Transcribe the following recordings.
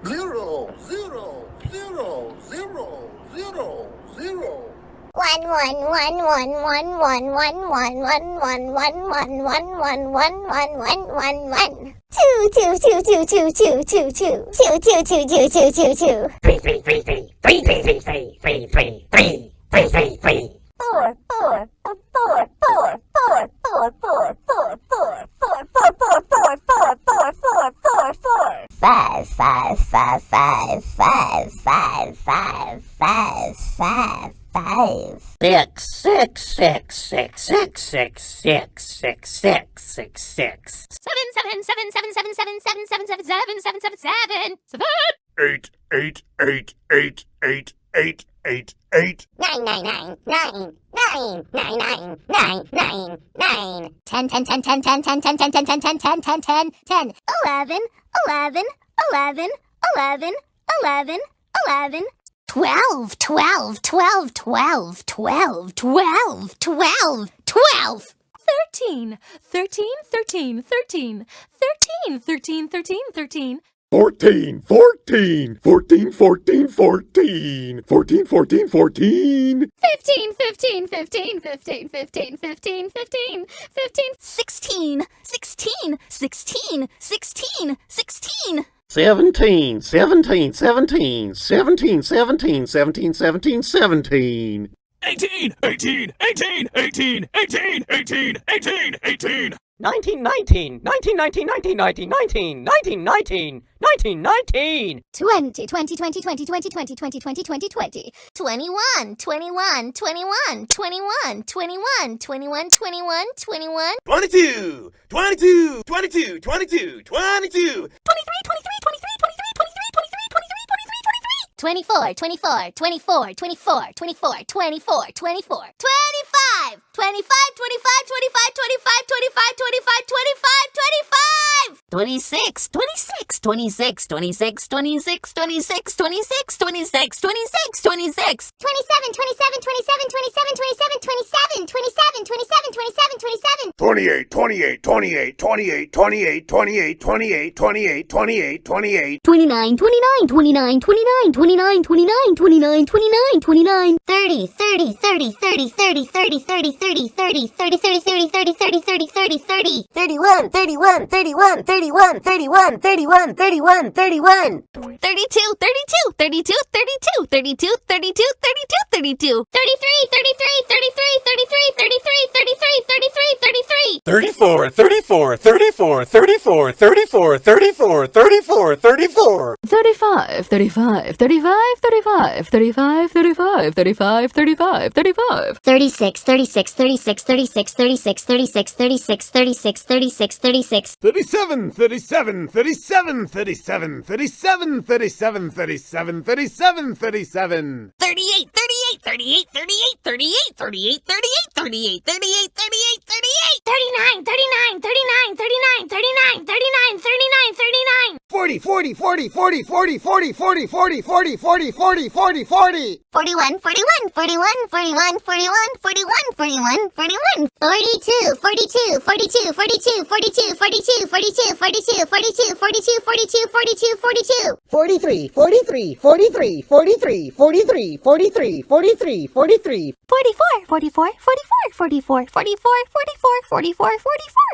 Zero, zero, zero, zero, zero, zero. One, one, one, one, one, one, one, one, one, one, one, one, one, one, one, one, one, one. Two, two, two, two, two, two, two, two, two, two, two, two, two, two, two. Three, three, three, three, three, three, three, three, three, three, three, three, three, three. Four, four, four, four, four, four, four, four, four, four, four, four, four, four, four, four, four, four. Five, five, five, five, five, five, five, five, five, five. Six, six, six, six, six, six, six, six, six, six, six. Seven, seven, seven, seven, seven, seven, seven, seven, seven, seven, seven, seven, seven, seven. Eight, eight, eight, eight, eight, eight, eight, eight. Nine, nine, nine, nine, nine, nine, nine, nine, nine, nine. 10, 10, 10, 10, 10, 10, 10, 10, 10, 10, 10, 10, 10, 10, 10. 11, 11, 11, 11, 11, 11. 12, 12, 12, 12, 12, 12, 12, 12. 13, 13, 13, 13, 13, 13, 13, 13. 14, 14, 14, 14, 14, 14, 14, 14. 15, 15, 15, 15, 15, 15, 15, 15. 16, 16, 16, 16, 16. 17, 17, 17, 17, 17, 17, 17, 17. 18, 18, 18, 18, 18, 18, 18, 18. 19, 19, 19, 19, 19, 19, 19, 19, 19, 19, 19. 20, 20, 20, 20, 20, 20, 20, 20, 20, 20. 21, 21, 21, 21, 21, 21, 21, 21. 22, 22, 22, 22, 22. 23, 23, 23, 23, 24, 24, 24, 24, 24, 24, 24, 25, 25, 25, 25, 25, 25, 25. 26, 26, 26, 26, 26, 26, 26, 26, 26, 26, 26. 27, 27, 27, 27, 27, 27, 27, 27, 27, 27. 28, 28, 28, 28, 28, 28, 28, 28, 28, 28. 29, 29, 29, 29, 29, 29, 29, 29, 29. 30, 30, 30, 30, 30, 30, 30, 30, 30, 30, 30, 30, 30, 30, 30, 30, 30. 31, 31, 31, 31, 31, 31, 31, 31. 32, 32, 32, 32, 32, 32, 32, 32. 33, 33, 33, 33, 33, 33, 33, 33. 34, 34, 34, 34, 34, 34, 34, 34. 35, 35, 35, 35, 35, 35, 35, 35, 35. 36, 36, 36, 36, 36, 36, 36, 36, 36, 36. 37, 37, 37, 37, 37, 37, 37, 37, 37. 38, 38, 38, 38, 38, 38, 38, 38, 38, 38, 38. 39, 39, 39, 39, 39, 39, 39, 39. 40, 40, 40, 40, 40, 40, 40, 40, 40, 40, 40, 40, 40. 41, 41, 41, 41, 41, 41, 41, 41. 42, 42, 42, 42, 42, 42, 42, 42, 42, 42, 42, 42, 42. 43, 43, 43, 43, 43, 43, 43, 43. 44, 44, 44, 44, 44, 44, 44,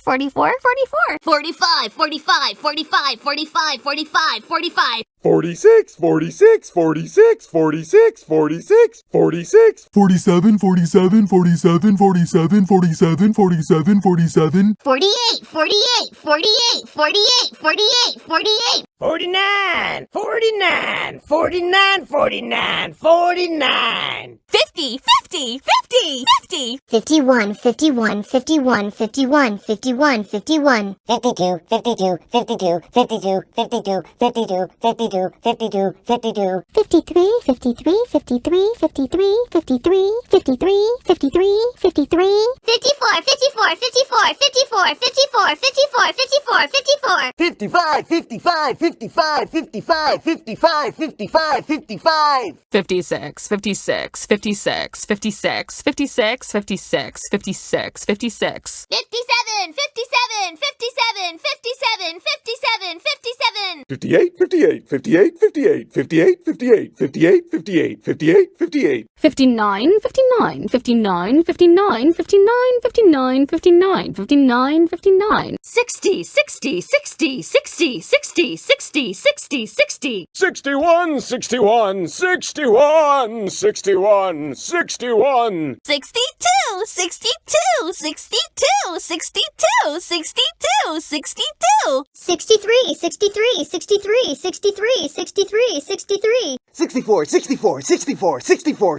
44, 44, 44. 45, 45, 45, 45, 45, 45. 46, 46, 46, 46, 46, 46. 47, 47, 47, 47, 47, 47, 47. 48, 48, 48, 48, 48, 48. 49, 49, 49, 49, 49. 50, 50, 50, 50. 51, 51, 51, 51, 51, 51. 52, 52, 52, 52, 52, 52, 52, 52, 52. 53, 53, 53, 53, 53, 53, 53, 53. 54, 54, 54, 54, 54, 54, 54, 54. 55, 55, 55, 55, 55, 55, 55. 56, 56, 56, 56, 56, 56, 56, 56. 57, 57, 57, 57, 57, 57. 58, 58, 58, 58, 58, 58, 58, 58, 58, 58. 59, 59, 59, 59, 59, 59, 59, 59, 59. 60, 60, 60, 60, 60, 60, 60, 60. 61, 61, 61, 61, 61. 62, 62, 62, 62, 62, 62. 63, 63, 63, 63, 63, 63. 64, 64, 64, 64, 64,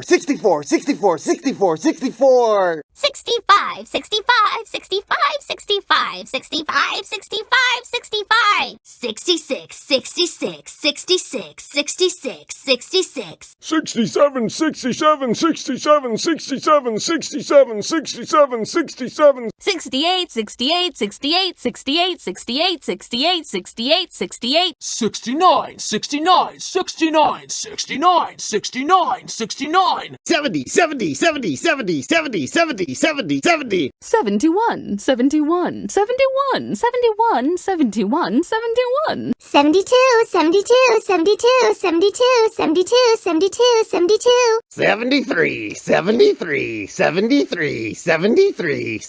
64, 64, 64, 64. 65, 65, 65, 65, 65, 65, 65. 66, 66, 66, 66, 66. 67, 67, 67, 67, 67, 67, 67. 68, 68, 68, 68, 68, 68, 68, 68. 69, 69, 69, 69, 69, 69. 70, 70, 70, 70, 70, 70, 70, 70. 71, 71, 71, 71, 71, 71. 72, 72, 72, 72, 72, 72, 72. 73, 73, 73, 73, 73,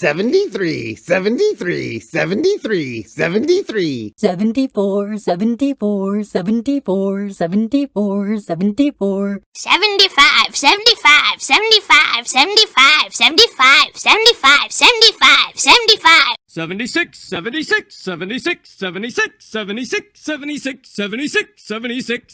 73, 73, 73. 74, 74, 74, 74, 74. 75, 75, 75, 75, 75, 75, 75, 75. 76, 76, 76, 76, 76, 76, 76, 76,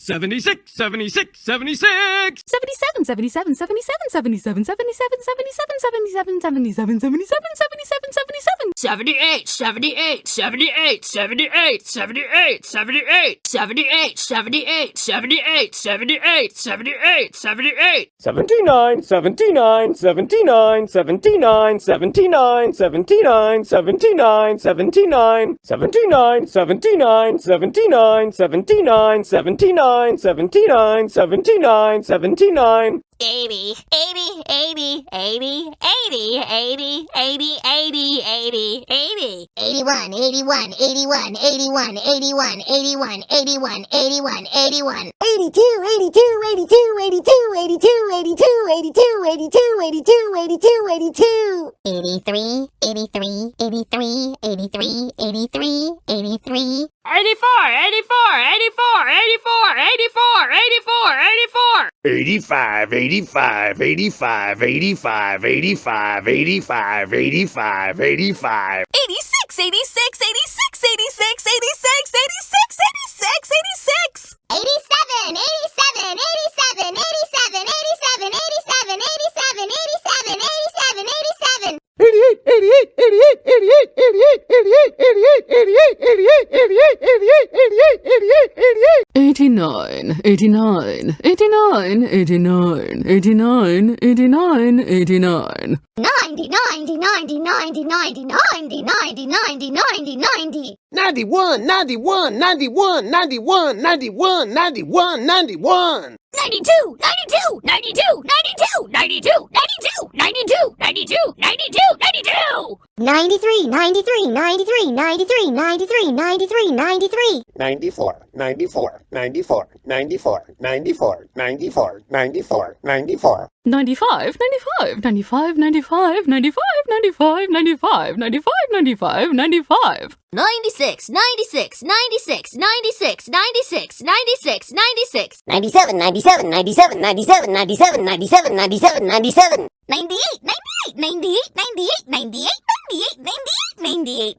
76, 76, 76. 77, 77, 77, 77, 77, 77, 77, 77, 77, 77, 77. 78, 78, 78, 78, 78, 78. 78, 78, 78, 78, 78, 78. 79, 79, 79, 79, 79, 79, 79, 79, 79, 79, 79, 79, 79, 79, 79, 79. 80, 80, 80, 80, 80, 80, 80, 80, 80, 80. 81, 81, 81, 81, 81, 81, 81, 81, 81. 82, 82, 82, 82, 82, 82, 82, 82, 82, 82, 82. 83, 83, 83, 83, 83, 83. 84, 84, 84, 84, 84, 84, 84. 85, 85, 85, 85, 85, 85, 85, 85. 86, 86, 86, 86, 86, 86, 86, 86. 87, 87, 87, 87, 87, 87, 87, 87, 87, 87. 88, 88, 88, 88, 88, 88, 88, 88, 88, 88, 88, 88. 89, 89, 89, 89, 89, 89, 89. 90, 90, 90, 90, 90, 90, 90, 90, 90, 90. 91, 91, 91, 91, 91, 91, 91. 92, 92, 92, 92, 92, 92, 92, 92, 92, 92. 93, 93, 93, 93, 93, 93, 93. 94, 94, 94, 94, 94, 94, 94, 94. 95, 95, 95, 95, 95, 95, 95, 95, 95, 95. 96, 96, 96, 96, 96, 96, 96. 97, 97, 97, 97, 97, 97, 97, 97. 98, 98, 98, 98, 98, 98, 98, 98, 98,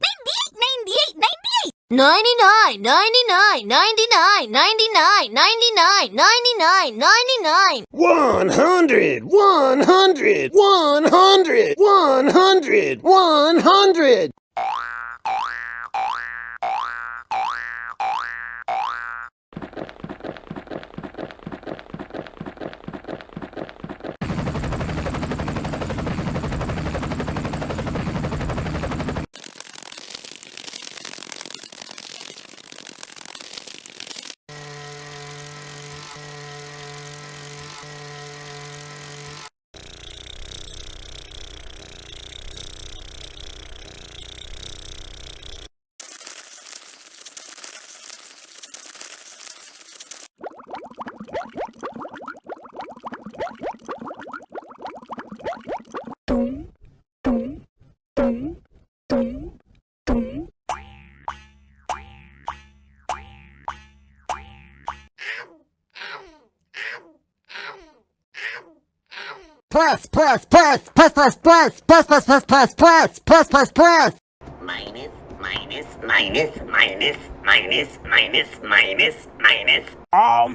98, 98. 99, 99, 99, 99, 99, 99, 99. 100, 100, 100, 100, 100. Plus, plus, plus, plus, plus, plus, plus, plus, plus, plus, plus, plus, plus, plus. Minus, minus, minus, minus, minus, minus, minus, minus. Oh.